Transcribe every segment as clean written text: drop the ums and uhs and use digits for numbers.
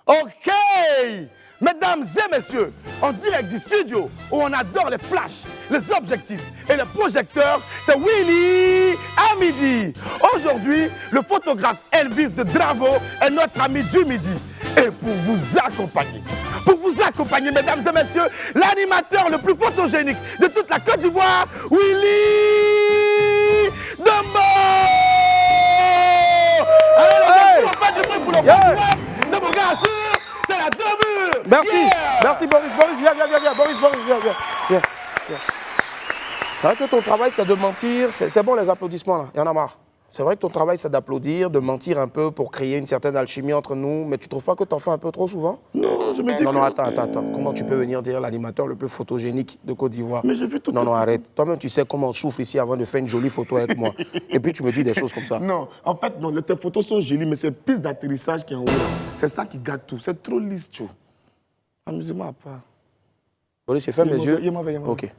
Ok, mesdames et messieurs, en direct du studio où on adore les flashs, les objectifs et les projecteurs, c'est Willy à midi. Aujourd'hui, le photographe Elvis de Dravo est notre ami du midi. Et pour vous accompagner, mesdames et messieurs, l'animateur le plus photogénique de toute la Côte d'Ivoire, Willy Dombo. Allez, on fait du bruit pour le photographe. C'est mon gars sûr, c'est la double. Merci, merci Boris. Boris, viens. Boris, viens. C'est vrai que ton travail, c'est de mentir. C'est bon les applaudissements, là. Il y en a marre. C'est vrai que ton travail, c'est d'applaudir, de mentir un peu pour créer une certaine alchimie entre nous. Mais tu trouves pas que tu en fais un peu trop souvent? Non, je me dis Non, attends. Comment tu peux venir dire l'animateur le plus photogénique de Côte d'Ivoire? Mais j'ai vu tout. Non, arrête. Toi-même, tu sais comment on souffle ici avant de faire une jolie photo avec moi. Et puis, tu me dis des choses comme ça. Non, en fait, non, tes photos sont jolies, mais c'est le piste d'atterrissage qui est en haut. C'est ça qui gâte tout. C'est trop lisse, tu vois. Amusez-moi à part. Boris, j'ai fait mes yeux. Ok.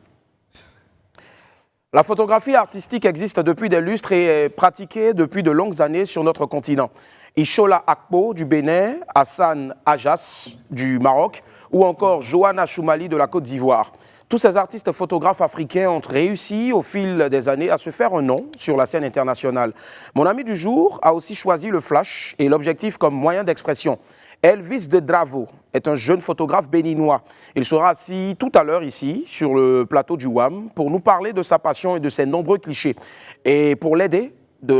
La photographie artistique existe depuis des lustres et est pratiquée depuis de longues années sur notre continent. Ishola Akpo du Bénin, Hassan Ajas du Maroc ou encore Johanna Choumali de la Côte d'Ivoire. Tous ces artistes photographes africains ont réussi au fil des années à se faire un nom sur la scène internationale. Mon ami du jour a aussi choisi le flash et l'objectif comme moyen d'expression. Elvis de Dravo est un jeune photographe béninois. Il sera assis tout à l'heure ici, sur le plateau du WAM, pour nous parler de sa passion et de ses nombreux clichés. Et pour l'aider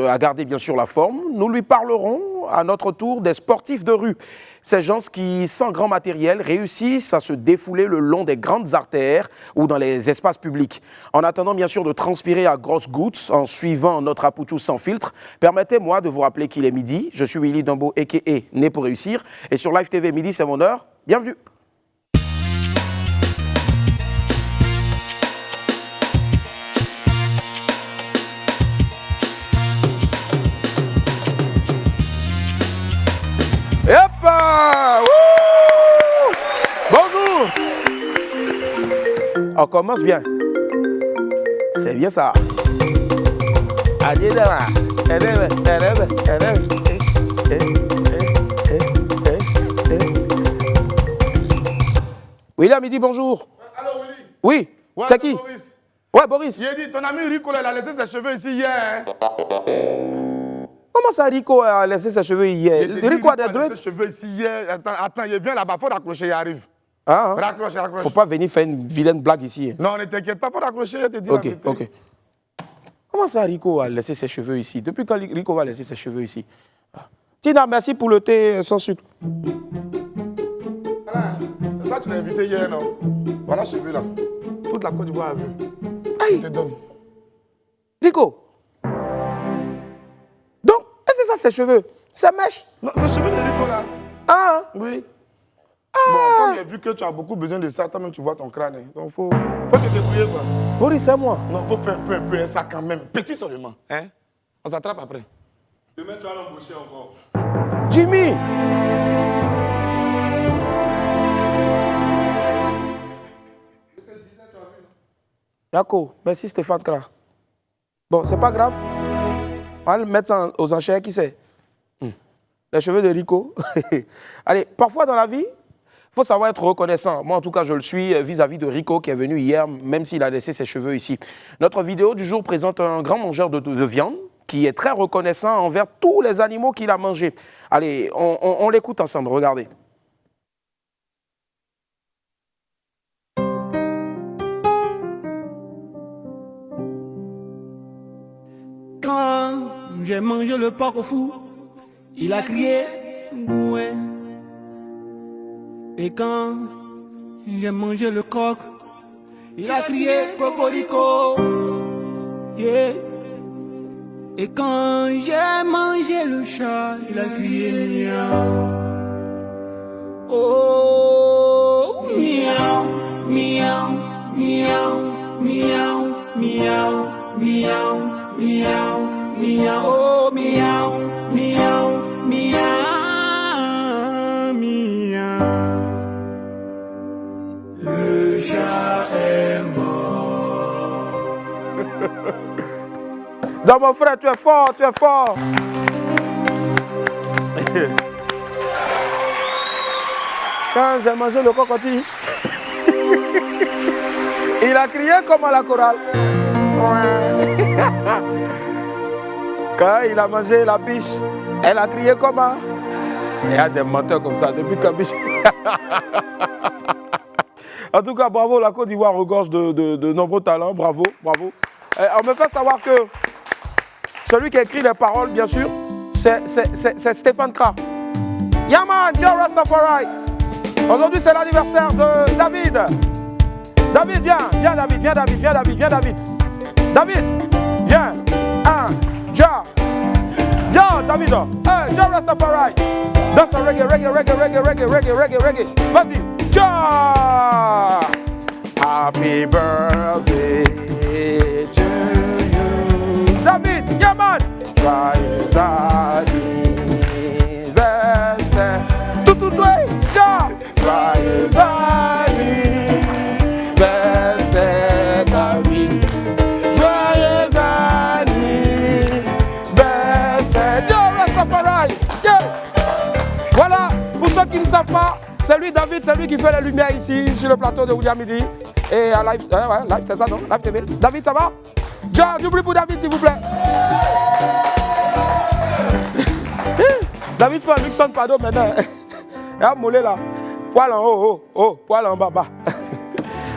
à garder bien sûr la forme, nous lui parlerons à notre tour des sportifs de rue. Ces gens qui, sans grand matériel, réussissent à se défouler le long des grandes artères ou dans les espaces publics. En attendant bien sûr de transpirer à grosses gouttes en suivant notre Apouchou sans filtre, permettez-moi de vous rappeler qu'il est midi. Je suis Willy Dombo, a.k.a. Né pour réussir. Et sur Live TV Midi, c'est mon heure. Bienvenue. Yep! Bonjour! On commence bien. C'est bien ça. William, il dit bonjour. Allô, Willy? Oui, Ouais, c'est qui? Boris. Ouais, Boris. Il a dit, ton ami Rico, il a laissé ses cheveux ici hier. Comment ça, Rico a laissé ses cheveux hier? Rico a des laissé dreads? ses cheveux ici hier. Attends, il vient là-bas, faut raccrocher, il arrive. Ah, hein? Raccroche. Faut pas venir faire une vilaine blague ici. Non, ne t'inquiète pas, faut raccrocher, je te dis Ok. la vérité. Comment ça, Rico a laissé ses cheveux ici? Depuis quand Rico va laisser ses cheveux ici? Tina, merci pour le thé sans sucre. Voilà, c'est toi qui l'as invité hier, non? Voilà ce cheveux là. Toute la Côte d'Ivoire a vu. Aïe! Je te donne. Rico! Donc, est-ce que ça, ses cheveux? Sa mèche? Non, c'est le cheveu de Rico là. Ah! Oui. Bon, comme j'ai vu que tu as beaucoup besoin de ça, toi-même tu vois ton crâne. Hein. Donc faut te débrouiller quoi. Boris, c'est moi. Non, faut faire un peu ça quand même. Petit seulement. Hein? On s'attrape après. Demain, tu vas l'embaucher encore. Jimmy! D'accord, merci Stéphane Kra. Bon, c'est pas grave. On va le mettre ça aux enchères, qui c'est? Les cheveux de Rico. Allez, parfois dans la vie, il faut savoir être reconnaissant. Moi, en tout cas, je le suis vis-à-vis de Rico qui est venu hier, même s'il a laissé ses cheveux ici. Notre vidéo du jour présente un grand mangeur de viande qui est très reconnaissant envers tous les animaux qu'il a mangés. Allez, on l'écoute ensemble, regardez. Quand j'ai mangé le porc au fou, il a crié ouais. Et quand j'ai mangé le coq, il a crié cocorico. Yeah. Et quand j'ai mangé le chat, il a crié miaou. Oh, miaou, miaou, miaou, miaou, miaou, miaou, miaou, miaou, oh, miaou, miaou, miaou, miaou. Le chat est mort. Donc mon frère, tu es fort, tu es fort. Quand j'ai mangé le cocotier, il a crié comme à la chorale. Ouais. Quand il a mangé la biche, elle a crié comme à... Il y a des menteurs comme ça depuis que biche... En tout cas, bravo, la Côte d'Ivoire regorge de nombreux talents. Bravo, bravo. On me fait savoir que celui qui a écrit les paroles, bien sûr, c'est Stéphane Kra. Yaman, Joe Rastafari. Aujourd'hui, c'est l'anniversaire de David. David, viens, viens David, viens David, viens David, viens David. David, viens. Ja. Viens David. Joe Rastafari. Danse un reggae, reggae, reggae, reggae, reggae, reggae, reggae, reggae. Vas-y. Ja. Happy birthday to you. David, Yaman. Joyeux anniversaire. Tout, ja. Joyeux anniversaire, David. Joyeux anniversaire. Joe Rastafari. Yeah. Voilà, pour ceux qui ne savent pas, c'est lui, David, c'est lui qui fait la lumière ici, sur le plateau de William Midi. Et à Live, ouais, Live, c'est ça, non? Live TV. David, ça va? John, du bruit pour David, s'il vous plaît. David fait un Luxon Pado maintenant. Il a mollé là. Poil en haut, poil en bas, bas.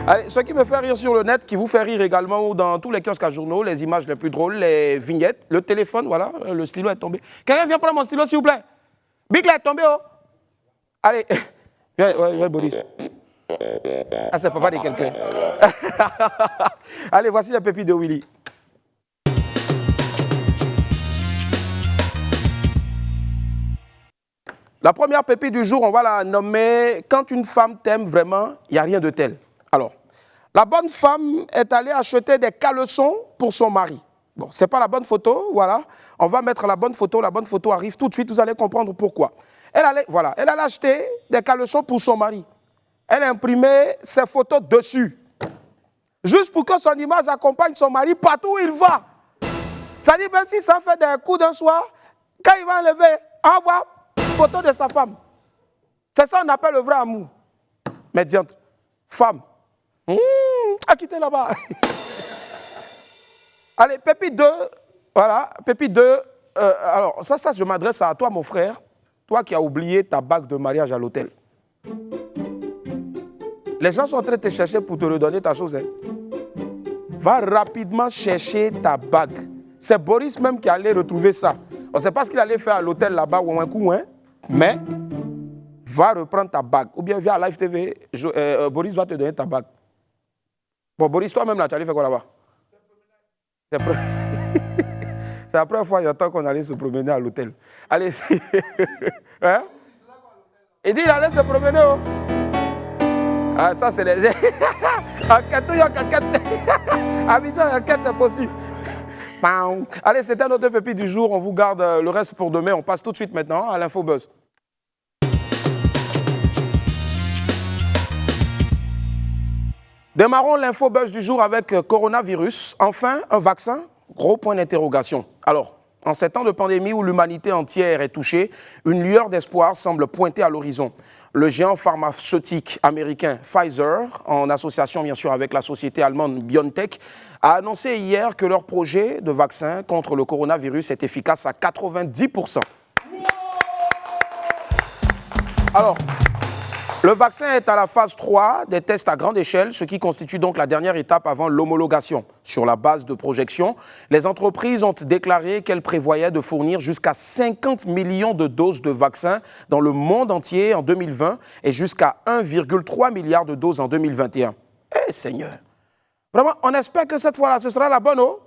Allez, ce qui me fait rire sur le net, qui vous fait rire également, ou dans tous les kiosques à journaux, les images les plus drôles, les vignettes, le téléphone, voilà, le stylo est tombé. Quelqu'un vient prendre mon stylo, s'il vous plaît? Big là est tombé, oh. Allez, viens, ouais, Boris. Ah, c'est papa de quelqu'un. Allez, voici les pépites de Willy. La première pépite du jour, on va la nommer « Quand une femme t'aime vraiment, il n'y a rien de tel ». Alors, la bonne femme est allée acheter des caleçons pour son mari. Bon, ce n'est pas la bonne photo, voilà. On va mettre la bonne photo arrive tout de suite, vous allez comprendre pourquoi. Elle allait acheter des caleçons pour son mari. Elle a imprimé ses photos dessus. Juste pour que son image accompagne son mari partout où il va. Ça dit, même si ça fait des coups d'un soir, quand il va enlever, envoie photo de sa femme. C'est ça qu'on appelle le vrai amour. Mais diantre, femme, à quitter là-bas. Allez, pépite 2, voilà, pépite 2. Alors, ça, je m'adresse à toi, mon frère, toi qui as oublié ta bague de mariage à l'hôtel. Les gens sont en train de te chercher pour te redonner ta chose. Hein. Va rapidement chercher ta bague. C'est Boris même qui allait retrouver ça. On ne sait pas ce qu'il allait faire à l'hôtel là-bas ou un coup, hein, mais va reprendre ta bague. Ou bien viens à Live TV, Boris va te donner ta bague. Bon, Boris, toi-même là, tu allais faire quoi là-bas? C'est la première fois j'entends qu'on allait se promener à l'hôtel. Allez, hein? Il dit qu'il allait se promener. Oh. Ah, ça, c'est les... Enquête, il y a enquête. Abidjan, enquête est possible. Allez, c'était notre pépite du jour. On vous garde le reste pour demain. On passe tout de suite maintenant à l'info buzz. Démarrons l'info buzz du jour avec coronavirus. Enfin, un vaccin? Gros point d'interrogation. Alors, en ces temps de pandémie où l'humanité entière est touchée, une lueur d'espoir semble pointer à l'horizon. Le géant pharmaceutique américain Pfizer, en association bien sûr avec la société allemande BioNTech, a annoncé hier que leur projet de vaccin contre le coronavirus est efficace à 90%. Alors, le vaccin est à la phase 3 des tests à grande échelle, ce qui constitue donc la dernière étape avant l'homologation. Sur la base de projections, les entreprises ont déclaré qu'elles prévoyaient de fournir jusqu'à 50 millions de doses de vaccins dans le monde entier en 2020 et jusqu'à 1,3 milliard de doses en 2021. Eh Seigneur! Vraiment, on espère que cette fois-là, ce sera la bonne eau.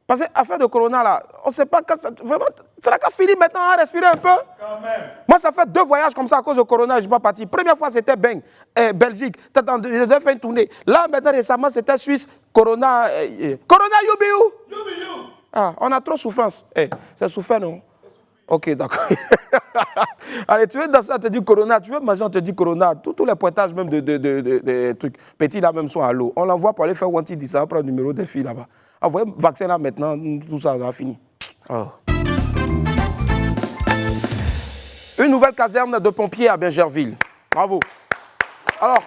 Parce que l'affaire de Corona, là, on ne sait pas quand ça... Vraiment, ça n'a qu'à finir maintenant à respirer un peu. Quand même. Moi, ça fait 2 voyages comme ça à cause de Corona, je ne suis pas parti. Première fois, c'était Belgique. Je devais faire une tournée. Là, maintenant, récemment, c'était Suisse. Corona... Corona, you. Ah, on a trop souffrance. C'est souffert, non? Ok, d'accord. Allez, tu veux danser, on te dit Corona. Tu veux manger, on te dit Corona. Tous les pointages même de trucs petits là même sont à l'eau. On l'envoie pour aller faire Wanti dit ça, on prend le numéro des filles là-bas. Envoyez le vaccin là maintenant, tout ça a fini. Oh. Une nouvelle caserne de pompiers à Bingerville. Bravo. Alors,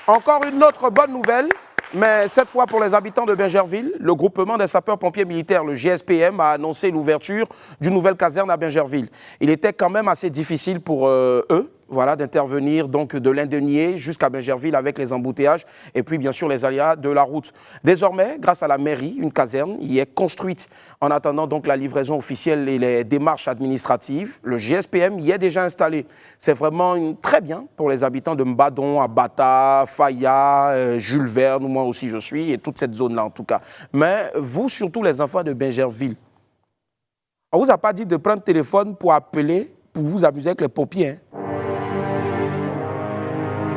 encore une autre bonne nouvelle, mais cette fois pour les habitants de Bingerville, le groupement des sapeurs-pompiers militaires, le GSPM, a annoncé l'ouverture d'une nouvelle caserne à Bingerville. Il était quand même assez difficile pour eux, voilà, d'intervenir donc de l'Indenier jusqu'à Bingerville avec les embouteillages et puis bien sûr les aléas de la route. Désormais, grâce à la mairie, une caserne y est construite. En attendant donc la livraison officielle et les démarches administratives, le GSPM y est déjà installé. C'est vraiment très bien pour les habitants de Mbadon, Abata, Faya, Jules Verne, où moi aussi je suis, et toute cette zone-là en tout cas. Mais vous, surtout les enfants de Bingerville, on ne vous a pas dit de prendre le téléphone pour appeler, pour vous amuser avec les pompiers, hein?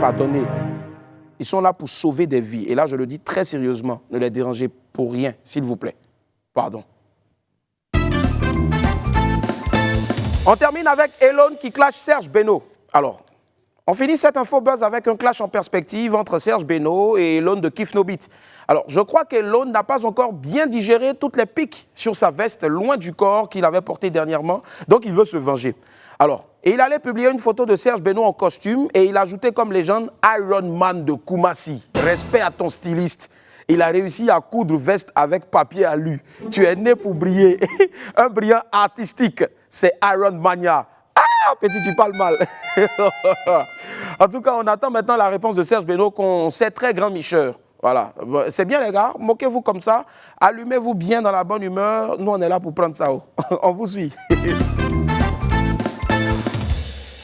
Pardonnez. Ils sont là pour sauver des vies. Et là, je le dis très sérieusement, ne les dérangez pour rien, s'il vous plaît. Pardon. On termine avec Elon qui clash Serge Beno. Alors, on finit cette info buzz avec un clash en perspective entre Serge Beno et Elon de Kif No Beat. Alors, je crois qu'Elon n'a pas encore bien digéré toutes les piques sur sa veste loin du corps qu'il avait porté dernièrement, donc il veut se venger. Alors, il allait publier une photo de Serge Beno en costume et il ajoutait comme légende Iron Man de Koumassi. Respect à ton styliste. Il a réussi à coudre veste avec papier alu. Tu es né pour briller. Un brillant artistique, c'est Iron Mania. Ah, petit, tu parles mal. En tout cas, on attend maintenant la réponse de Serge Beno, qu'on sait très grand micheur. Voilà, c'est bien les gars, moquez-vous comme ça, allumez-vous bien dans la bonne humeur. Nous, on est là pour prendre ça. On vous suit.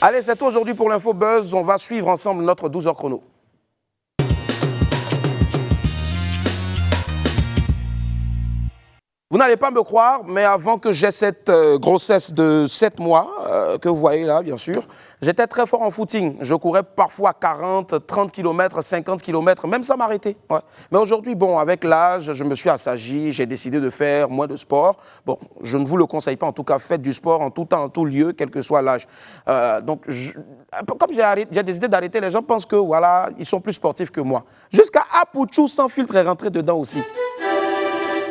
Allez, c'est tout aujourd'hui pour l'Info Buzz. On va suivre ensemble notre 12h chrono. Vous n'allez pas me croire, mais avant que j'ai cette grossesse de 7 mois, que vous voyez là, bien sûr, j'étais très fort en footing. Je courais parfois 40, 30 km, 50 km, même sans m'arrêter. Ouais. Mais aujourd'hui, bon, avec l'âge, je me suis assagi, j'ai décidé de faire moins de sport. Bon, je ne vous le conseille pas, en tout cas, faites du sport en tout temps, en tout lieu, quel que soit l'âge. Donc, comme j'ai décidé d'arrêter, les gens pensent que, voilà, ils sont plus sportifs que moi. Jusqu'à Apouchou sans filtre est rentré dedans aussi.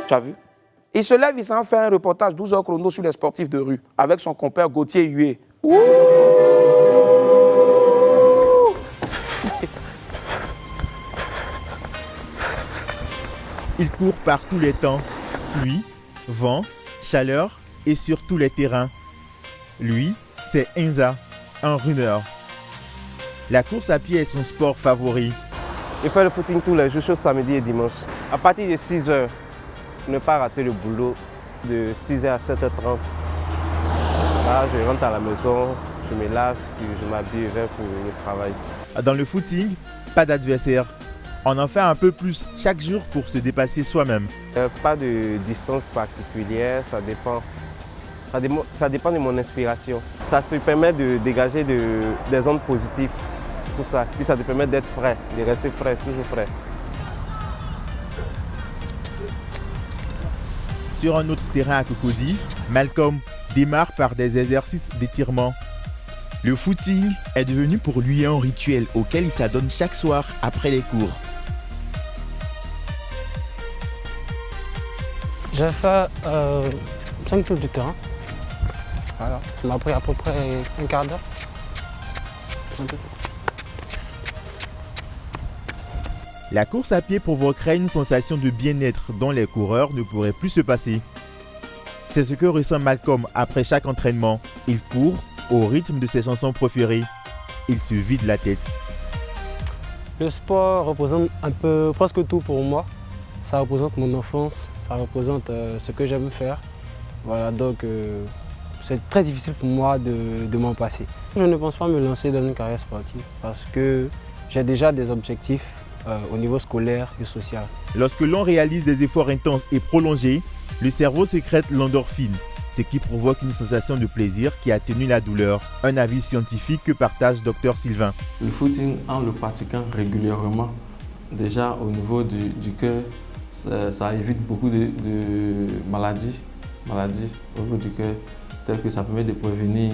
Tu as vu? Il se lève, il s'en fait un reportage 12h chrono sur les sportifs de rue avec son compère Gauthier Hué. Il court par tous les temps, pluie, vent, chaleur et sur tous les terrains. Lui, c'est Enza, un runner. La course à pied est son sport favori. Je fais le footing tous les jours, sauf samedi et dimanche. À partir de 6h. Ne pas rater le boulot de 6h à 7h30. Là, je rentre à la maison, je me lave, puis je m'habille pour venir travailler. Dans le footing, pas d'adversaire. On en fait un peu plus chaque jour pour se dépasser soi-même. Pas de distance particulière, ça dépend de mon inspiration. Ça te permet de dégager des ondes positives, tout ça. Puis ça te permet d'être frais, de rester frais, toujours frais. Sur un autre terrain à Cocody, Malcolm démarre par des exercices d'étirement. Le footing est devenu pour lui un rituel auquel il s'adonne chaque soir après les cours. J'ai fait 5 tours du terrain. Voilà. Ça m'a pris à peu près un quart d'heure. La course à pied provoquerait une sensation de bien-être dont les coureurs ne pourraient plus se passer. C'est ce que ressent Malcolm après chaque entraînement. Il court au rythme de ses chansons préférées. Il se vide la tête. Le sport représente un peu presque tout pour moi. Ça représente mon enfance, ça représente ce que j'aime faire. Voilà, donc c'est très difficile pour moi de m'en passer. Je ne pense pas me lancer dans une carrière sportive parce que j'ai déjà des objectifs au niveau scolaire et social. Lorsque l'on réalise des efforts intenses et prolongés, le cerveau sécrète l'endorphine, ce qui provoque une sensation de plaisir qui atténue la douleur. Un avis scientifique que partage Dr Sylvain. Le footing, en le pratiquant régulièrement, déjà au niveau du cœur, ça évite beaucoup de maladies au niveau du cœur, telles que ça permet de prévenir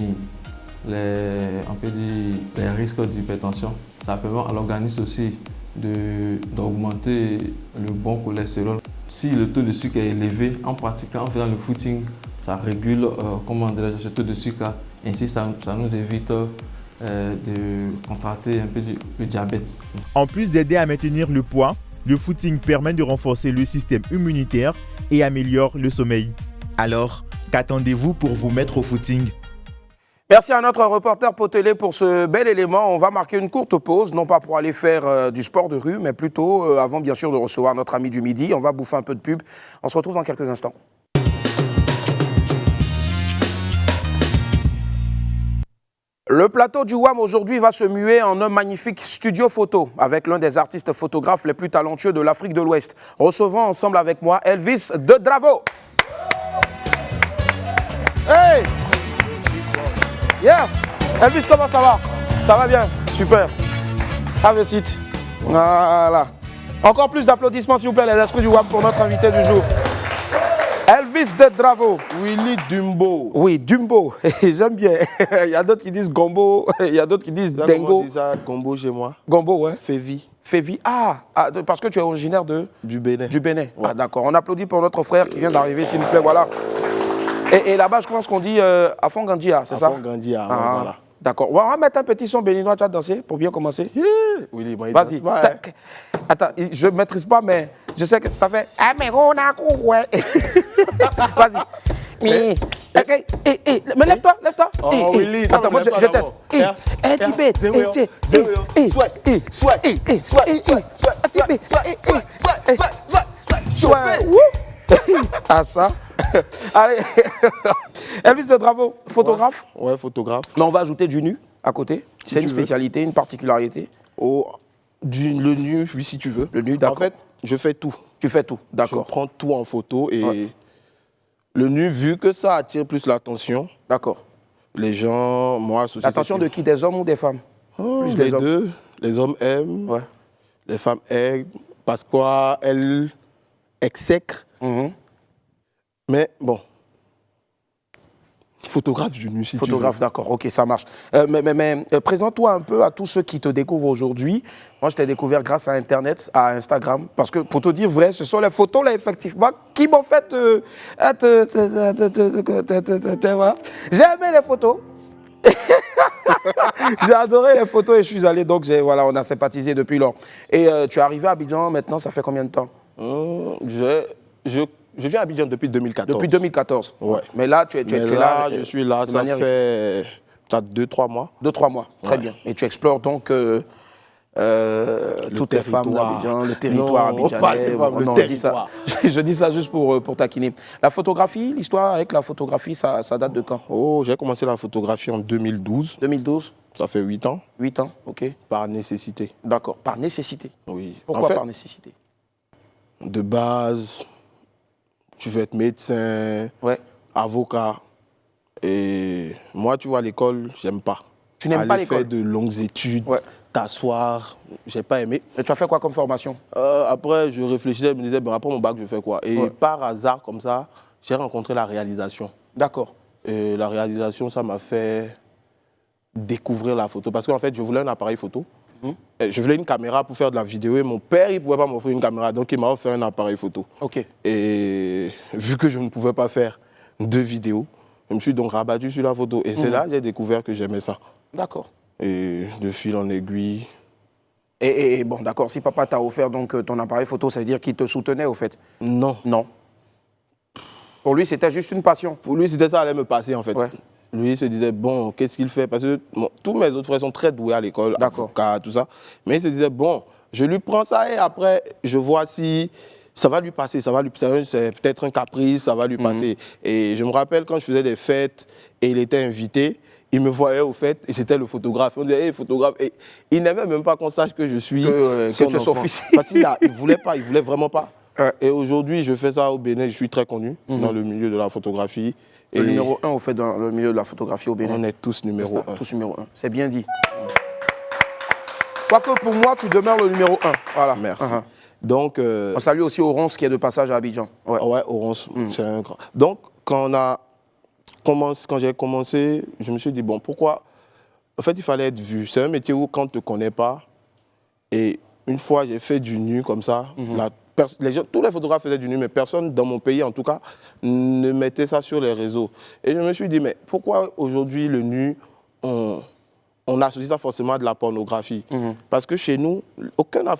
les risques d'hypertension. Ça permet à l'organisme aussi d'augmenter le bon cholestérol. Si le taux de sucre est élevé, en pratiquant, en faisant le footing, ça régule ce taux de sucre. Ainsi, ça nous évite de contracter un peu le diabète. En plus d'aider à maintenir le poids, le footing permet de renforcer le système immunitaire et améliore le sommeil. Alors, qu'attendez-vous pour vous mettre au footing? Merci à notre reporter Potelé pour ce bel élément. On va marquer une courte pause, non pas pour aller faire du sport de rue, mais plutôt avant bien sûr de recevoir notre ami du midi. On va bouffer un peu de pub. On se retrouve dans quelques instants. Le plateau du WAM aujourd'hui va se muer en un magnifique studio photo avec l'un des artistes photographes les plus talentueux de l'Afrique de l'Ouest. Recevons ensemble avec moi Elvis de Dravo. Hey! Yeah! Elvis, comment ça va? Ça va bien? Super. Have a seat. Voilà. Encore plus d'applaudissements s'il vous plaît les esprits du WAM pour notre invité du jour. Elvis de Dravo. Willy Dumbo. Oui, Dumbo. J'aime bien. Il y a d'autres qui disent Gombo, il y a d'autres qui disent Comment Dengo. on dit ça, Gombo chez moi? Gombo, ouais. Févi. Févi. Parce que tu es originaire Du Bénin. du Bénin. Ouais. Ah, d'accord. On applaudit pour notre frère qui vient d'arriver, s'il vous plaît. Voilà. Et là-bas, je pense qu'on dit Afongandia, c'est ça? Afongandia, voilà. D'accord. On va mettre un petit son béninois, tu vas danser pour bien commencer. Willy, moi, il Vas-y. danse pas, hein. Attends, je ne maîtrise pas, mais je sais que ça fait. Vas-y. Mais lève-toi, lève-toi. Oh, Willy, attends, moi je Ah ça. Allez. Elvis de Dravo, photographe. Ouais, photographe. Mais on va ajouter du nu à côté. C'est une spécialité, une particularité. Le nu, oui, si tu veux. Le nu, d'accord. En fait, je fais tout. Tu fais tout, Je d'accord. prends tout en photo et Ouais. le nu, vu que ça attire plus l'attention, D'accord. les gens, moi, société L'attention de qui? Des hommes ou des femmes? Plus les des hommes. deux. Les hommes aiment, Ouais. les femmes aiment, parce qu'elles exècrent. Mhm. Mais bon, photographe du nu, si Photographe, d'accord, ok, ça marche. Mais présente-toi un peu à tous ceux qui te découvrent aujourd'hui. Moi, je t'ai découvert grâce à Internet, à Instagram, parce que pour te dire vrai, ce sont les photos, là, effectivement, qui m'ont fait... J'ai aimé les photos. J'ai adoré les photos et je suis allé, donc voilà, on a sympathisé depuis lors. Et tu es arrivé à Abidjan, maintenant, ça fait combien de temps? Je viens à Abidjan depuis 2014. Depuis 2014. Ouais. Mais là, tu es là. Je suis là, de ça manière- fait peut-être 2-3 mois. 2-3 mois, très Ouais. bien. Et tu explores donc toutes les femmes d'Abidjan, le territoire Non, pas les abidjanais. femmes, le Non, je dis ça, je dis ça juste pour taquiner. La photographie, l'histoire avec la photographie, ça date de quand? Oh, j'ai commencé la photographie en 2012. 2012, Ça fait 8 ans, 8 ans, ok. par nécessité. D'accord, par nécessité. Oui. Pourquoi En fait, par nécessité? de base, tu veux être médecin, Ouais. avocat. Et moi, tu vois, l'école, j'aime pas. Tu n'aimes pas Aller faire l'école? de longues études, Ouais. t'asseoir, j'ai pas aimé. Et tu as fait quoi comme formation? Après, je réfléchissais, je me disais, ben, après mon bac, je fais quoi? Et Ouais. par hasard, comme ça, j'ai rencontré la réalisation. D'accord. Et la réalisation, ça m'a fait découvrir la photo. Parce qu'en fait, je voulais un appareil photo. Et je voulais une caméra pour faire de la vidéo. Et mon père, il ne pouvait pas m'offrir une caméra. Donc, il m'a offert un appareil photo. Ok. Et vu que je ne pouvais pas faire de vidéo, je me suis donc rabattu sur la photo. Et c'est là que j'ai découvert que j'aimais ça. D'accord. Et de fil en aiguille. Et bon, d'accord, si papa t'a offert donc ton appareil photo, ça veut dire qu'il te soutenait au fait? Non. Non. Pour lui, c'était juste une passion. Pour lui, c'était ça allait me passer, en fait. Ouais. Lui, il se disait, bon, qu'est-ce qu'il fait? Parce que bon, tous mes autres frères sont très doués à l'école, D'accord. avocat, tout ça. Mais il se disait, bon, je lui prends ça et après, je vois si ça va lui passer. C'est peut-être un caprice, ça va lui passer. Et je me rappelle quand je faisais des fêtes et il était invité, il me voyait aux fêtes et j'étais le photographe. On disait, hey, photographe. Et il n'aimait même pas qu'on sache que je suis Que tu es son enfant. fils. Parce qu'il ne voulait pas, il voulait vraiment pas. Ouais. Et aujourd'hui, je fais ça au Bénin, je suis très connu dans le milieu de la photographie. Le Et numéro 1 au fait dans le milieu de la photographie au Bénin. on est tous numéro 1. Tous numéro 1. C'est bien dit. Quoique pour moi, tu demeures le numéro 1. Voilà. Merci. Uh-huh. Donc, On salue aussi Oronce qui est de passage à Abidjan. Ouais. ouais, Orange, c'est un grand. Donc, quand j'ai commencé, je me suis dit, bon, pourquoi? En fait, il fallait être vu. C'est un métier où, quand on ne te connaît pas, et une fois, j'ai fait du nu comme ça, tous les photographes faisaient du nu, mais personne dans mon pays, en tout cas, ne mettait ça sur les réseaux. Et je me suis dit, mais pourquoi aujourd'hui, le nu, on on associe ça forcément à de la pornographie. Parce que chez nous,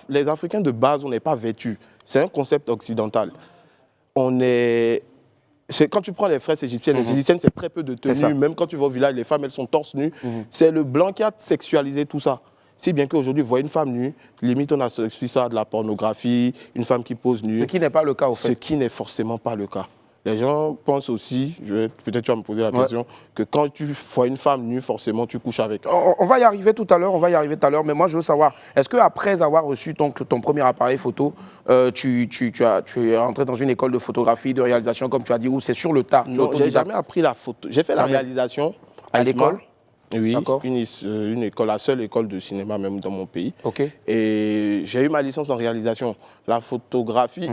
les Africains de base, on n'est pas vêtus. C'est un concept occidental. Quand tu prends les fresses égyptiennes, les égyptiennes, c'est très peu de tenues. Même quand tu vas au village, les femmes, elles sont torse nues. C'est le blanc qui a sexualisé tout ça. Si bien qu'aujourd'hui, vous voyez une femme nue, limite on associe ça à de la pornographie, une femme qui pose nue. Ce qui n'est pas le cas, au fait. Ce qui n'est forcément pas le cas. Les gens pensent aussi, peut-être tu vas me poser la question, que quand tu vois une femme nue, forcément tu couches avec. On va y arriver tout à l'heure, mais moi je veux savoir, est-ce qu'après avoir reçu ton premier appareil photo, tu es entré dans une école de photographie, de réalisation, comme tu as dit, ou c'est sur le tas? Non, j'ai jamais appris la photo. J'ai fait la réalisation à l'école. Oui, une école, la seule école de cinéma même dans mon pays. Ok. Et j'ai eu ma licence en réalisation. La photographie,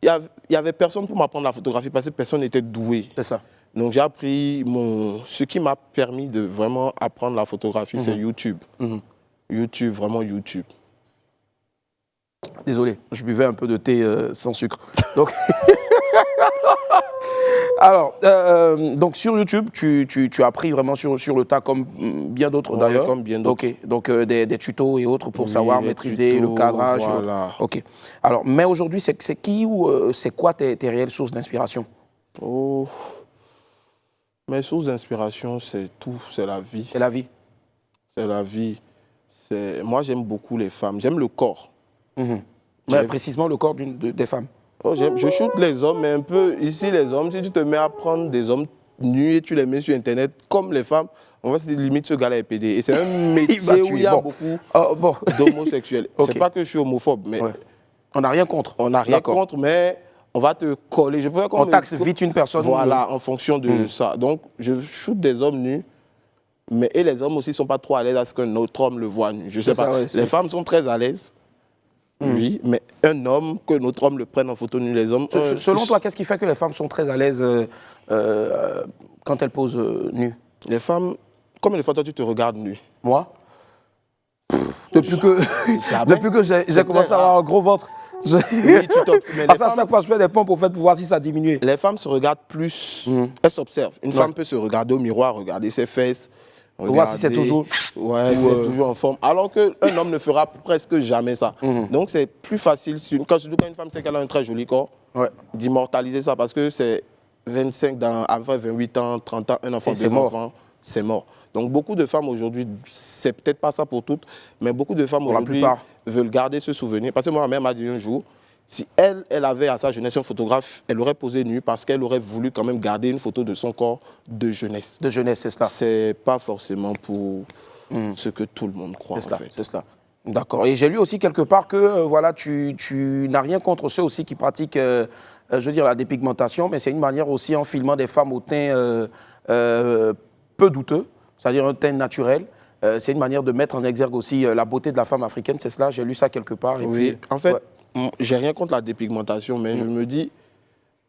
il y avait personne pour m'apprendre la photographie parce que personne n'était doué. C'est ça. Donc j'ai appris ce qui m'a permis de vraiment apprendre la photographie, c'est YouTube. YouTube, vraiment YouTube. Désolé, je buvais un peu de thé sans sucre. Donc, alors, donc sur YouTube, tu as appris vraiment sur le tas, comme bien d'autres d'ailleurs. Comme bien d'autres. Ok, donc des tutos et autres pour savoir maîtriser le cadrage. Voilà. Ok. Alors, mais aujourd'hui, c'est qui ou c'est quoi tes réelles sources d'inspiration? Oh, mes sources d'inspiration, c'est tout, c'est la vie. C'est la vie. C'est la vie. Moi, j'aime beaucoup les femmes. J'aime le corps. Mais précisément le corps des femmes. Oh, je shoot les hommes, mais un peu ici, les hommes, si tu te mets à prendre des hommes nus et tu les mets sur Internet, comme les femmes, on va se dire limite ce gars-là est pédé. Et c'est un métier où il y a beaucoup d'homosexuels. C'est pas que je suis homophobe, mais on n'a rien contre. On n'a rien contre, mais on va te coller. On taxe vite une personne. Voilà, en fonction de ça. Donc, je shoot des hommes nus. Et les hommes aussi ne sont pas trop à l'aise à ce qu'un autre homme le voit nu. Je sais pas. Les femmes sont très à l'aise. Oui, mais un homme, que notre homme le prenne en photo nu, les hommes... Selon toi, qu'est-ce qui fait que les femmes sont très à l'aise quand elles posent nues? Les femmes, combien de fois toi tu te regardes nu? Moi Depuis que j'ai commencé à avoir un gros ventre. À chaque fois, je fais des pompes pour voir si ça diminue. Les femmes se regardent plus, elles s'observent. Une femme peut se regarder au miroir, regarder ses fesses, voir si c'est toujours... Ouais, c'est toujours en forme. Alors qu'un homme ne fera presque jamais ça. Donc c'est plus facile, surtout quand une femme sait qu'elle a un très joli corps, d'immortaliser ça parce que c'est 25, après 28 ans, 30 ans, un enfant, deux enfants, c'est mort. Donc beaucoup de femmes aujourd'hui, c'est peut-être pas ça pour toutes, mais beaucoup de femmes aujourd'hui veulent garder ce souvenir. Parce que moi, ma mère m'a dit un jour, si elle avait à sa jeunesse un photographe, elle aurait posé nue parce qu'elle aurait voulu quand même garder une photo de son corps de jeunesse. De jeunesse, c'est cela. C'est pas forcément pour ce que tout le monde croit, en fait. C'est cela. D'accord. Et j'ai lu aussi quelque part que voilà, tu n'as rien contre ceux aussi qui pratiquent, je veux dire, la dépigmentation, mais c'est une manière aussi en filmant des femmes au teint peu douteux, c'est-à-dire un teint naturel. C'est une manière de mettre en exergue aussi la beauté de la femme africaine, c'est cela. J'ai lu ça quelque part. Et oui, puis, en fait, j'ai rien contre la dépigmentation, mais je me dis,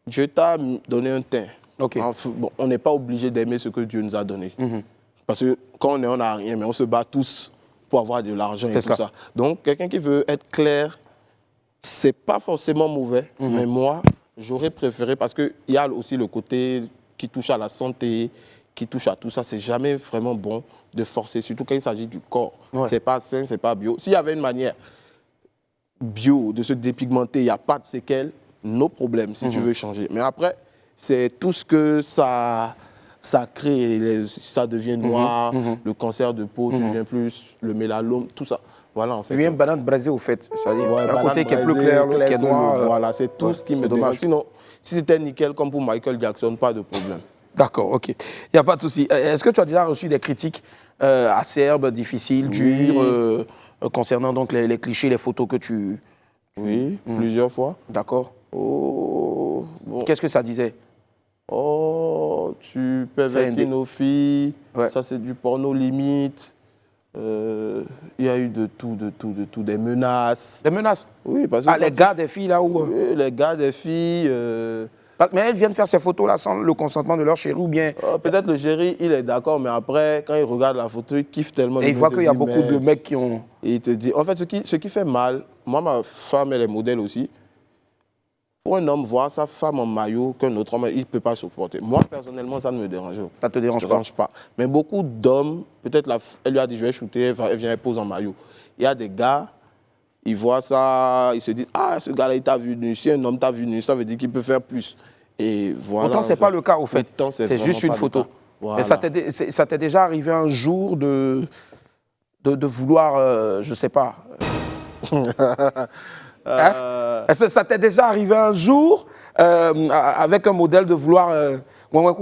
Dieu t'a donné un teint. Bon, on n'est pas obligé d'aimer ce que Dieu nous a donné. Parce que quand on n'a rien, mais on se bat tous pour avoir de l'argent et tout ça. Donc, quelqu'un qui veut être clair, c'est pas forcément mauvais, mais moi, j'aurais préféré, parce qu'il y a aussi le côté qui touche à la santé, qui touche à tout ça, c'est jamais vraiment bon de forcer, surtout quand il s'agit du corps. C'est pas sain, c'est pas bio. S'il y avait une manière bio de se dépigmenter, il n'y a pas de séquelles, nos problèmes si tu veux changer. Mais après, c'est tout ce que ça crée, ça devient noir, le cancer de peau, tu deviens plus, le mélanome, tout ça. Voilà, en fait. Il y a une banane braisée au fait, c'est-à-dire un côté qui est plus clair, l'autre qui est noir. Voilà, c'est tout ce qui me dérange. Sinon, si c'était nickel comme pour Michael Jackson, pas de problème. D'accord, ok. Il n'y a pas de souci. Est-ce que tu as déjà reçu des critiques acerbes, difficiles, dures, concernant donc les clichés, les photos que tu... Oui, plusieurs fois. D'accord. Oh, bon. Qu'est-ce que ça disait? Oh, tu pervertis nos filles, ça c'est du porno limite. Il y a eu de tout, des menaces. Des menaces? Oui, parce que... les gars des filles là où... Oui, les gars des filles... Mais elles viennent faire ces photos-là sans le consentement de leur chéri ou bien... Peut-être le chéri, il est d'accord, mais après, quand il regarde la photo, il kiffe tellement. Et il voit qu'il y a beaucoup de mecs qui ont... Et il te dit... En fait, ce qui fait mal, moi, ma femme, elle est modèle aussi. Pour un homme, voir sa femme en maillot qu'un autre homme, il ne peut pas supporter. Moi, personnellement, ça ne me dérange pas. Ça ne te dérange pas. Mais beaucoup d'hommes, peut-être elle lui a dit je vais shooter, elle vient, elle pose en maillot. Il y a des gars, ils voient ça, ils se disent ah, ce gars-là, il t'a vu nu. Si un homme t'a vu nu, ça veut dire qu'il peut faire plus. Et voilà. Pourtant, ce n'est pas le cas, au fait. C'est juste une photo. Voilà. Mais ça t'est déjà arrivé un jour de vouloir, je ne sais pas. Est-ce que ça t'est déjà arrivé un jour avec un modèle de vouloir non,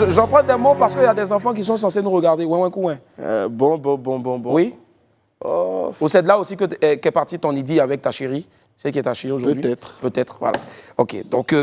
j'en prends des mots parce qu'il y a des enfants qui sont censés nous regarder. Bon. Oui. Ou c'est de là aussi qu'est parti ton idylle avec ta chérie. C'est qui est ta chérie aujourd'hui? Peut-être, voilà. Ok, donc...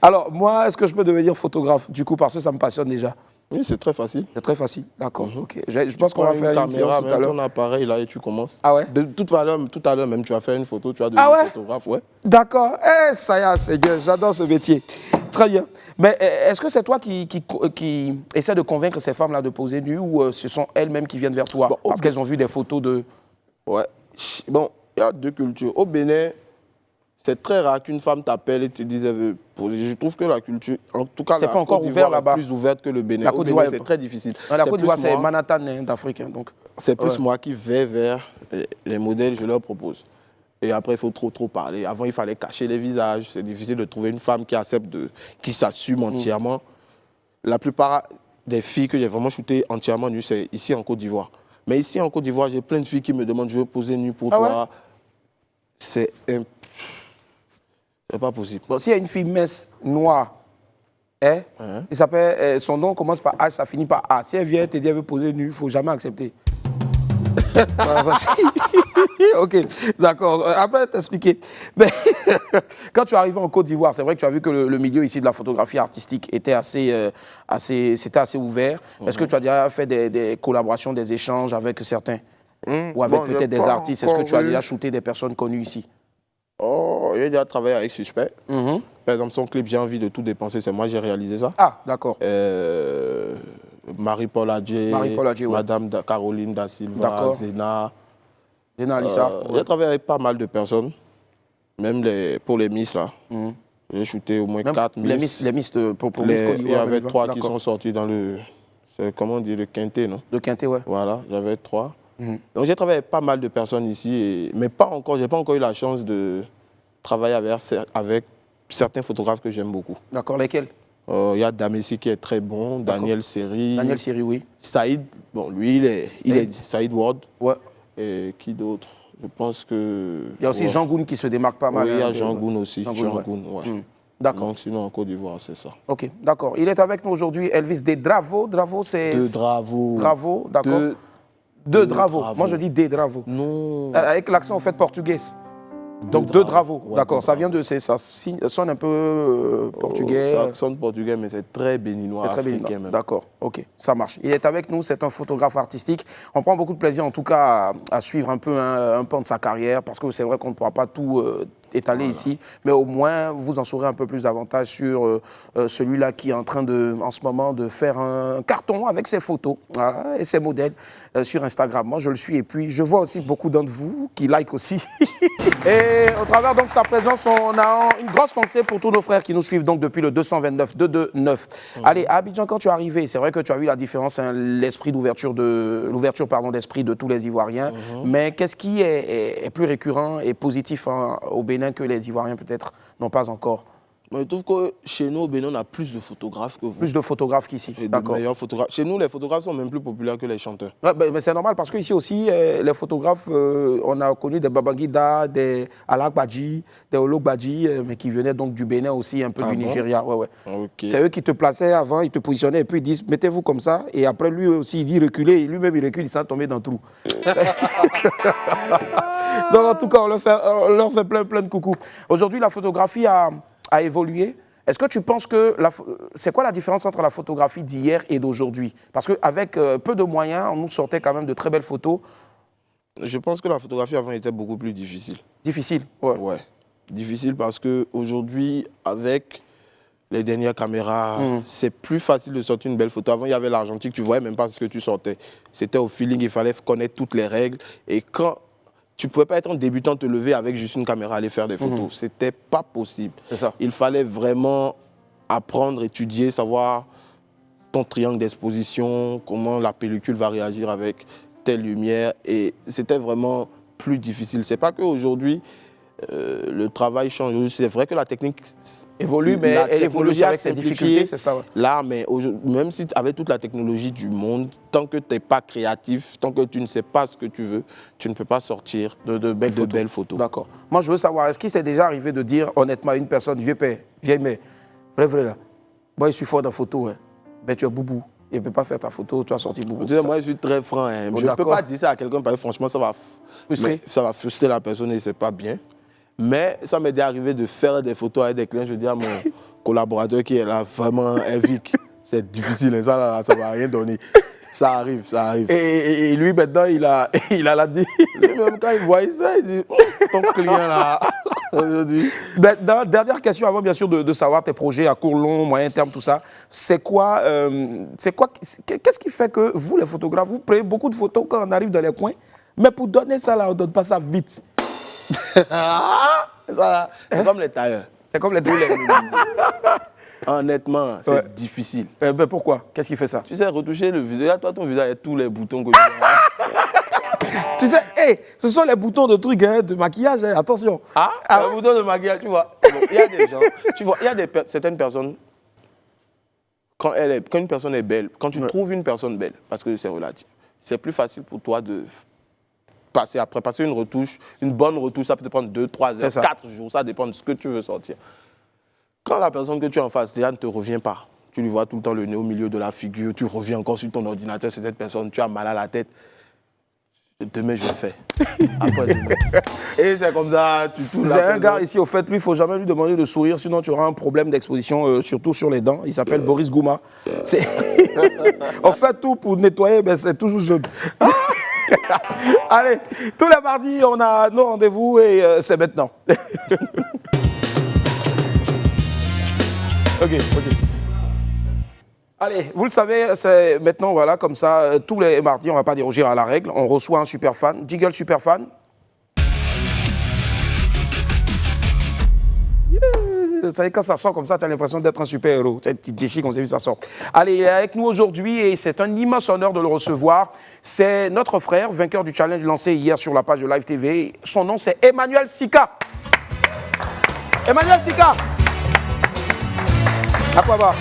Alors, moi, est-ce que je peux devenir photographe, du coup, parce que ça me passionne déjà? Oui, c'est très facile. C'est très facile, d'accord. Ok. Je pense qu'on va faire une séance tout à l'heure. Ton appareil là et tu commences. Ah ouais? Tout à l'heure même, tu vas faire une photo, tu vas devenir photographe, ouais. D'accord. Ça y est, c'est bien. J'adore ce métier. Très bien. Mais est-ce que c'est toi qui essaie de convaincre ces femmes-là de poser nues ou ce sont elles-mêmes qui viennent vers toi parce qu'elles ont vu des photos de... Ouais. Bon, il y a deux cultures. Au Bénin, c'est très rare qu'une femme t'appelle et te dise elle veut poser. Je trouve que la culture, en tout cas, c'est pas encore ouvert là-bas. Plus ouverte que le Bénin. La Côte d'Ivoire, c'est très difficile. La Côte d'Ivoire, c'est Manhattan d'Afrique. C'est plus moi qui vais vers les modèles, je leur propose. Et après, il faut trop parler. Avant, il fallait cacher les visages. C'est difficile de trouver une femme qui accepte, qui s'assume entièrement. La plupart des filles que j'ai vraiment shootées entièrement nues, c'est ici en Côte d'Ivoire. Mais ici en Côte d'Ivoire, j'ai plein de filles qui me demandent je veux poser nue pour toi. Ouais? C'est pas possible. Bon, s'il y a une fille mince, noire, il s'appelle, son nom commence par H, ça finit par A. Si elle vient te dire elle veut poser nue, il ne faut jamais accepter. Ok, d'accord. Après, t'expliquer. Mais quand tu es arrivé en Côte d'Ivoire, c'est vrai que tu as vu que le milieu ici de la photographie artistique était assez ouvert. Est-ce que tu as déjà fait des collaborations, des échanges avec certains ou avec peut-être des artistes? Est-ce que tu as déjà shooté des personnes connues ici? Oh, j'ai déjà travaillé avec Suspect. Par exemple, son clip J'ai envie de tout dépenser, c'est moi qui ai réalisé ça. Ah, d'accord. Marie-Paul Adjé, Madame Caroline Da Silva, Zena. Zena Alissa. J'ai travaillé avec pas mal de personnes, même pour les Miss là. J'ai shooté au moins 4 Miss. Les Miss pour Miss Côte d'Ivoire. Il y avait 3 qui sont sortis dans le... Comment on dit? Le quintet, non? Le quintet, ouais. Voilà, j'avais 3. Donc j'ai travaillé avec pas mal de personnes ici, mais j'ai pas encore eu la chance de travailler avec certains photographes que j'aime beaucoup. D'accord, lesquels? Il y a Damessi qui est très bon, Daniel Seri. Daniel Seri, oui. Saïd, bon, lui, il est Saïd Ward. Ouais. Et qui d'autre? Je pense que... Il y a aussi Jean Goun qui se démarque pas mal. Oui, il y a Jean Goun aussi. Jean Goun, ouais. D'accord. Donc sinon, en Côte d'Ivoire, c'est ça. Ok, d'accord. Il est avec nous aujourd'hui, Elvis de Dravo. Dravo, c'est... De Dravo. Dravo, d'accord. De Dravo. Moi, je dis des Dravo. Non. Avec l'accent, en fait, portugais. Donc, de Dravo. Ouais, d'accord. Ça vient de... Ça sonne un peu portugais. Ça sonne portugais, mais c'est très béninois, africain même. D'accord. Ok, ça marche. Il est avec nous, c'est un photographe artistique. On prend beaucoup de plaisir, en tout cas, à suivre un peu un pan de sa carrière, parce que c'est vrai qu'on ne pourra pas tout étalé ici, mais au moins vous en saurez un peu plus davantage sur celui-là qui est en train en ce moment de faire un carton avec ses photos et ses modèles sur Instagram. Moi je le suis et puis je vois aussi beaucoup d'entre vous qui like aussi. Et au travers donc sa présence, on a une grosse pensée pour tous nos frères qui nous suivent donc depuis le 229, 229. Allez, à Abidjan, quand tu es arrivé, c'est vrai que tu as vu la différence, hein, l'esprit d'ouverture d'esprit de tous les Ivoiriens, mais qu'est-ce qui est plus récurrent et positif au Bénin que les Ivoiriens peut-être n'ont pas encore? Je trouve que chez nous, au Bénin, on a plus de photographes que vous. Plus de photographes qu'ici. D'accord. Meilleurs photographes. Chez nous, les photographes sont même plus populaires que les chanteurs. Ouais, mais c'est normal parce qu'ici aussi, les photographes, on a connu des Babangida, des Alakbadji, des Olokbadji, mais qui venaient donc du Bénin aussi, un peu du Nigeria. Ouais, ouais. Okay. C'est eux qui te plaçaient avant, ils te positionnaient et puis ils disent mettez-vous comme ça. Et après, lui aussi, il dit reculer. Et lui-même, il recule, il s'est tombé dans le trou. Donc, en tout cas, on leur fait plein de coucou. Aujourd'hui, la photographie a évolué. Est-ce que tu penses que... C'est quoi la différence entre la photographie d'hier et d'aujourd'hui? Parce qu'avec peu de moyens, on nous sortait quand même de très belles photos. Je pense que la photographie avant était beaucoup plus difficile. Difficile, ouais. Ouais. Difficile parce qu'aujourd'hui, avec les dernières caméras, c'est plus facile de sortir une belle photo. Avant, il y avait l'argentique, tu ne voyais même pas ce que tu sortais. C'était au feeling, il fallait connaître toutes les règles. Et quand Tu ne pouvais pas être un débutant, te lever avec juste une caméra, aller faire des photos. C'était pas possible. C'est ça. Il fallait vraiment apprendre, étudier, savoir ton triangle d'exposition, comment la pellicule va réagir avec telle lumière. Et c'était vraiment plus difficile. C'est pas qu'aujourd'hui, le travail change. C'est vrai que la technique évolue, mais elle évolue avec ses difficultés, c'est ça. Ouais. Là, mais même si avec toute la technologie du monde, tant que tu n'es pas créatif, tant que tu ne sais pas ce que tu veux, tu ne peux pas sortir de belles photos. D'accord. Moi, je veux savoir, est-ce qu'il s'est déjà arrivé de dire honnêtement à une personne, vieux père, vieille mère, vrai là, moi, je suis fort dans la photo, hein. Ben, tu es boubou. Il ne peut pas faire ta photo, tu as sorti boubou. Moi, je suis très franc. Hein. Je ne peux pas dire ça à quelqu'un parce que franchement, ça va frustrer la personne et ce n'est pas bien. Mais ça m'est déjà arrivé de faire des photos avec des clients. Je dis à mon collaborateur qui est là, vraiment un Vic. C'est difficile, hein, ça ne va rien donner. Ça arrive. Et lui, maintenant, il a la dit. Même quand il voit ça, il dit ton client là, aujourd'hui. Maintenant, dernière question avant, bien sûr, de savoir tes projets à court, long, moyen terme, tout ça. Qu'est-ce qui fait que vous, les photographes, vous prenez beaucoup de photos quand on arrive dans les coins, mais pour donner ça là, on ne donne pas ça vite. C'est comme les tailleurs. C'est comme les tailleurs. Honnêtement, c'est difficile. Pourquoi? Qu'est-ce qui fait ça? Tu sais, retoucher le visage. Toi, ton visage, il y a tous les boutons que tu as. Tu sais, ce sont les boutons de trucs, hein, de maquillage, hein, attention. Les boutons de maquillage, tu vois. Il y a des gens, tu vois, il y a certaines personnes, quand une personne est belle, quand tu trouves une personne belle, parce que c'est relatif, c'est plus facile pour toi de passer une retouche, une bonne retouche, ça peut te prendre 2, 3 heures, 4 jours, ça dépend de ce que tu veux sortir. Quand la personne que tu as en face, déjà, ne te revient pas, tu lui vois tout le temps le nez au milieu de la figure, tu reviens encore sur ton ordinateur, c'est cette personne, tu as mal à la tête, demain je le fais. Après demain. Et c'est comme ça, tu touches. J'ai un gars ici, au fait, lui, il ne faut jamais lui demander de sourire, sinon tu auras un problème d'exposition, surtout sur les dents. Il s'appelle Boris Gouma. On fait tout pour nettoyer, mais c'est toujours jaune. Allez, tous les mardis, on a nos rendez-vous et c'est maintenant. Ok. Allez, vous le savez, c'est maintenant, voilà, comme ça, tous les mardis, on ne va pas déroger à la règle. On reçoit un super fan. Jiggle super fan. Vous savez, quand ça sort comme ça, tu as l'impression d'être un super-héros. Tu te déchires comme ça sort. Allez, il est avec nous aujourd'hui et c'est un immense honneur de le recevoir. C'est notre frère, vainqueur du challenge lancé hier sur la page de Live TV. Son nom, c'est Emmanuel Sika. Emmanuel Sika. À quoi va?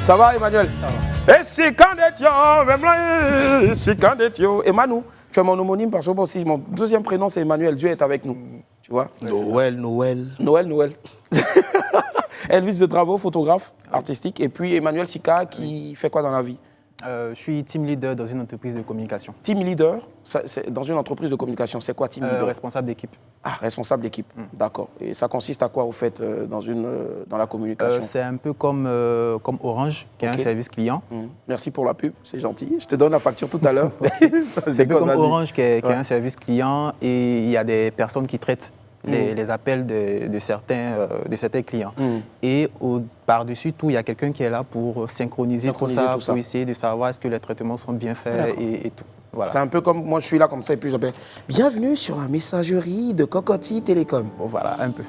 Ça va, Emmanuel? Ça va. Et Sika de Sika de Emmanuel, tu es mon homonyme parce que moi aussi, mon deuxième prénom, c'est Emmanuel. Dieu est avec nous. Tu vois? Noël. Elvis de Travaux, photographe artistique. Et puis Emmanuel Sika, qui fait quoi dans la vie? Je suis team leader dans une entreprise de communication. Team leader dans une entreprise de communication, c'est quoi team leader? Responsable d'équipe. Ah, responsable d'équipe, d'accord. Et ça consiste à quoi, au fait, dans la communication? C'est un peu comme Orange, qui est un service client. Merci pour la pub, c'est gentil. Je te donne la facture tout à l'heure. C'est un peu comme Orange, qui est un service client, et il y a des personnes qui traitent les appels de certains clients. Et par-dessus tout, il y a quelqu'un qui est là pour synchroniser tout ça, pour essayer de savoir est-ce que les traitements sont bien faits et tout. Voilà. C'est un peu comme moi, je suis là comme ça et puis j'appelle « Bienvenue sur la messagerie de Cocotti Télécom ». Bon, voilà, un peu.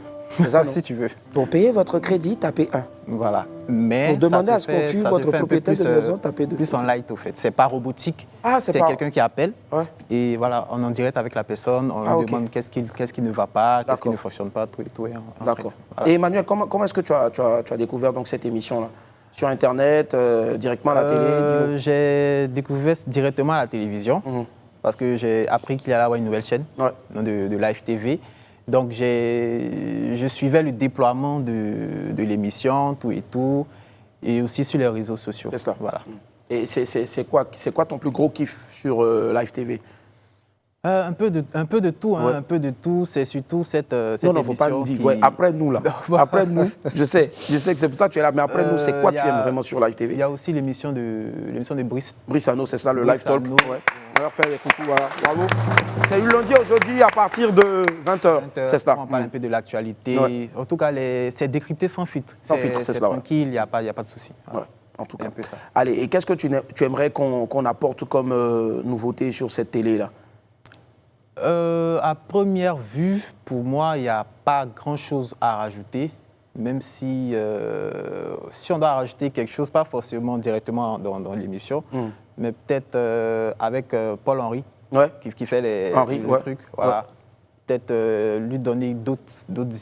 Ça, si tu veux. Pour payer votre crédit, tapez 1. Voilà. Mais pour demander à ce qu'on tue votre propriétaire de maison, tapez 2. Plus en light, au fait. C'est pas robotique. Ah, c'est quelqu'un qui appelle. Ouais. Et voilà, on est en direct avec la personne. On lui demande qu'est-ce qui ne va pas, qu'est-ce qui ne fonctionne pas, tout et tout. D'accord. Voilà. Et Emmanuel, comment est-ce que tu as découvert donc, cette émission-là? Sur Internet, directement à la télé? J'ai découvert directement à la télévision. Parce que j'ai appris qu'il y allait avoir une nouvelle chaîne de Live TV. Donc, je suivais le déploiement de l'émission, tout et tout, et aussi sur les réseaux sociaux. C'est ça. Voilà. Et c'est quoi ton plus gros kiff sur Live TV? Un peu de tout, hein, un peu de tout. C'est surtout cette émission. Non, faut pas nous dire. Ouais, après nous, là. Après nous, je sais que c'est pour ça que tu es là, mais après nous, c'est quoi tu aimes vraiment sur Live TV? Il y a aussi l'émission de Brice. Brice Anno, c'est ça, le Live Talk. Ouais. On leur fait des coucous, voilà. Bravo. C'est eu lundi aujourd'hui à partir de 20h. C'est ça. On parle un peu de l'actualité. Ouais. En tout cas, c'est décrypté sans filtre. Sans filtre, c'est ça. Tranquille, il n'y a pas de souci. Voilà. Ouais. En tout cas. Un peu ça. Allez, et qu'est-ce que tu aimerais qu'on apporte comme nouveauté sur cette télé-là? À première vue, pour moi, il n'y a pas grand-chose à rajouter, même si on doit rajouter quelque chose, pas forcément directement dans l'émission, mais peut-être avec Paul-Henri, qui fait le truc. Voilà. Ouais. Peut-être lui donner d'autres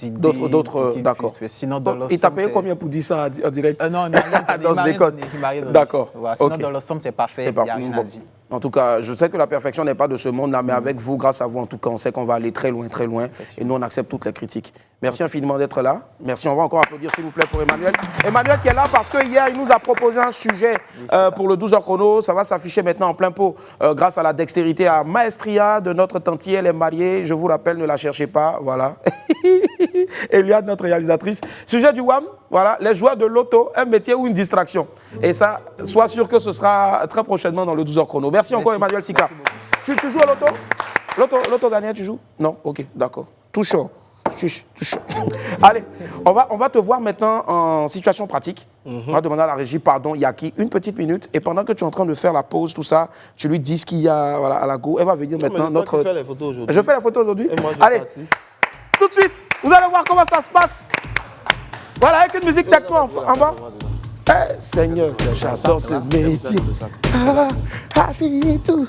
idées. D'autres, d'accord. Sinon, il t'a payé combien pour dire ça en direct? Non, il m'a rien donné. D'accord. Voilà, sinon, dans l'ensemble, c'est parfait, il n'y a rien à dire. En tout cas, je sais que la perfection n'est pas de ce monde-là, mais avec vous, grâce à vous, en tout cas, on sait qu'on va aller très loin, très loin. Et nous, on accepte toutes les critiques. Merci infiniment d'être là. Merci. On va encore applaudir, s'il vous plaît, pour Emmanuel. Emmanuel qui est là parce que hier, il nous a proposé un sujet pour le 12h chrono. Ça va s'afficher maintenant en plein pot grâce à la dextérité, à Maestria de notre tantie. Elle est mariée. Je vous rappelle, ne la cherchez pas. Voilà. Eliade, notre réalisatrice. Sujet du WAM, voilà, les joueurs de l'auto, un métier ou une distraction. Et ça, sois sûr que ce sera très prochainement dans le 12h chrono. Merci encore, Emmanuel Sika. Tu joues à l'auto? L'auto gagnant, tu joues? Non? Ok, d'accord. Tout chaud. Allez, on va te voir maintenant en situation pratique. On va demander à la régie, pardon, Yaki, une petite minute. Et pendant que tu es en train de faire la pause, tout ça, tu lui dis ce qu'il y a voilà, à la go. Elle va venir maintenant. Tu fais les photos aujourd'hui. Je fais les photos aujourd'hui. Allez, tout de suite, vous allez voir comment ça se passe. Voilà, avec une musique techno en bas. Eh, Seigneur, j'adore ce métier. Ah, tout.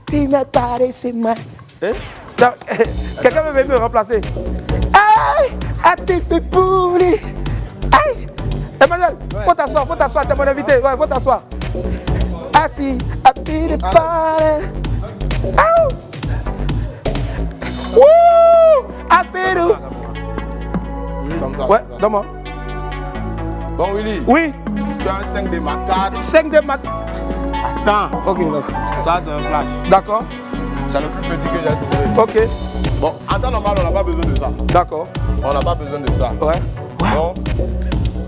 Tu m'as parlé, c'est moi. Quelqu'un veut me remplacer. T'es fait pour lui. Emmanuel, faut t'asseoir, tu es mon invité. Ouais, faut t'asseoir. Assis, à pied de parler. Wouh! Affaire. Ouais, donne-moi. Bon, Willy. Oui. Tu as un 5 de Mac 4. 5 de Mac. Attends. Ok, d'accord. Ça, c'est un flash. D'accord. C'est le plus petit que j'ai trouvé. Ok. Bon, en temps normal, on n'a pas besoin de ça. D'accord. On n'a pas besoin de ça. Ouais. Bon.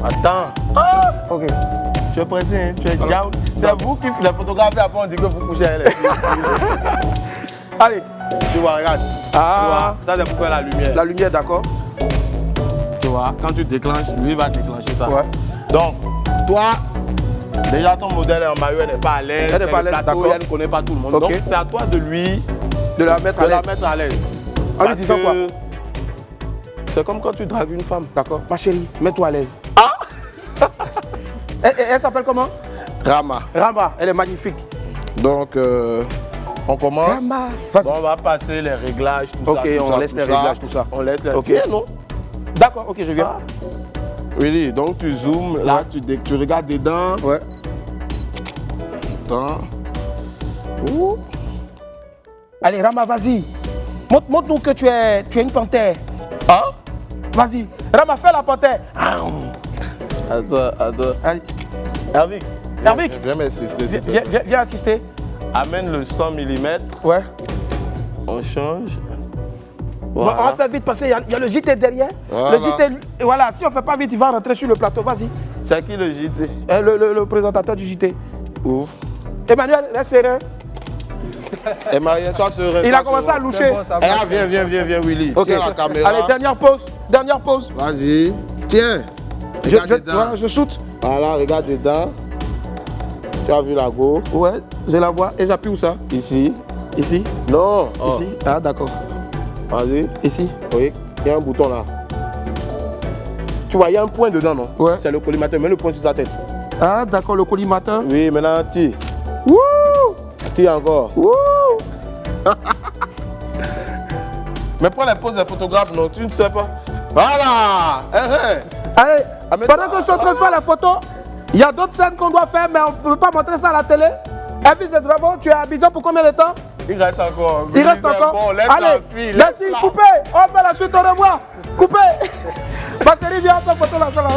Attends. Ok. Tu es pressé, hein? Tu es down. C'est vous qui les photographiez, après on dit que vous couchez avec les filles. Allez. Tu vois, regarde. Tu vois, ça c'est pour faire la lumière. La lumière, d'accord. Tu vois, quand tu déclenches, lui va déclencher ça. Ouais. Donc, toi, déjà ton modèle en maillot, elle n'est pas à l'aise. Elle n'est pas à l'aise, d'accord. Elle ne connaît pas tout le monde. Okay. Donc, c'est à toi de lui... De la mettre à l'aise. En lui disant quoi? C'est comme quand tu dragues une femme. D'accord. Ma chérie, mets-toi à l'aise. Elle s'appelle comment? Rama. Rama, elle est magnifique. Donc, on commence. Rama. Bon, on va passer les réglages, tout ça. Ok, on laisse les réglages, tout ça. On laisse les réglages. non? D'accord, ok, je viens. Oui, donc tu zoomes, là, tu regardes dedans. Ouais. Attends. Ouh. Allez, Rama, vas-y. Montre-nous que tu es une panthère. Hein? Vas-y. Rama, fais la panthère. Attends. Allez. Hervic. Viens m'assister. Viens assister. Amène le 100 mm. Ouais. On change. Voilà. Bon, on va faire vite parce qu'il y a le JT derrière. Voilà. Le JT, voilà, si on ne fait pas vite, il va rentrer sur le plateau. Vas-y. C'est qui le JT? Le présentateur du JT. Ouf. Emmanuel, laisse serein. Emmanuel, sois serein. Il a commencé à loucher. Viens, Willy. Ok. Tiens la caméra. Allez, dernière pause. Vas-y. Tiens. Je shoot. Voilà, regarde dedans. Tu as vu la go? Ouais, je la vois. Et j'appuie où ça? Ici. Ici? Non. Ici. Ah, d'accord. Vas-y. Ici. Oui, il y a un bouton là. Tu vois, il y a un point dedans, non? Ouais. C'est le collimateur. Mets le point sur sa tête. Ah, d'accord, le collimateur. Oui, maintenant tire. Wouh! Tire encore. Wouh! Mais prends les poses des photographes, non? Tu ne sais pas. Voilà! Allez, pendant que je suis en train de faire la photo, il y a d'autres scènes qu'on doit faire, mais on ne peut pas montrer ça à la télé. Elvis et Dravo, tu es à Abidjan pour combien de temps? Il reste encore. Il reste encore. Bon, allez, merci, coupez. On fait la suite, au revoir. Coupez. Ma chérie, viens, on fait photo là, ça là.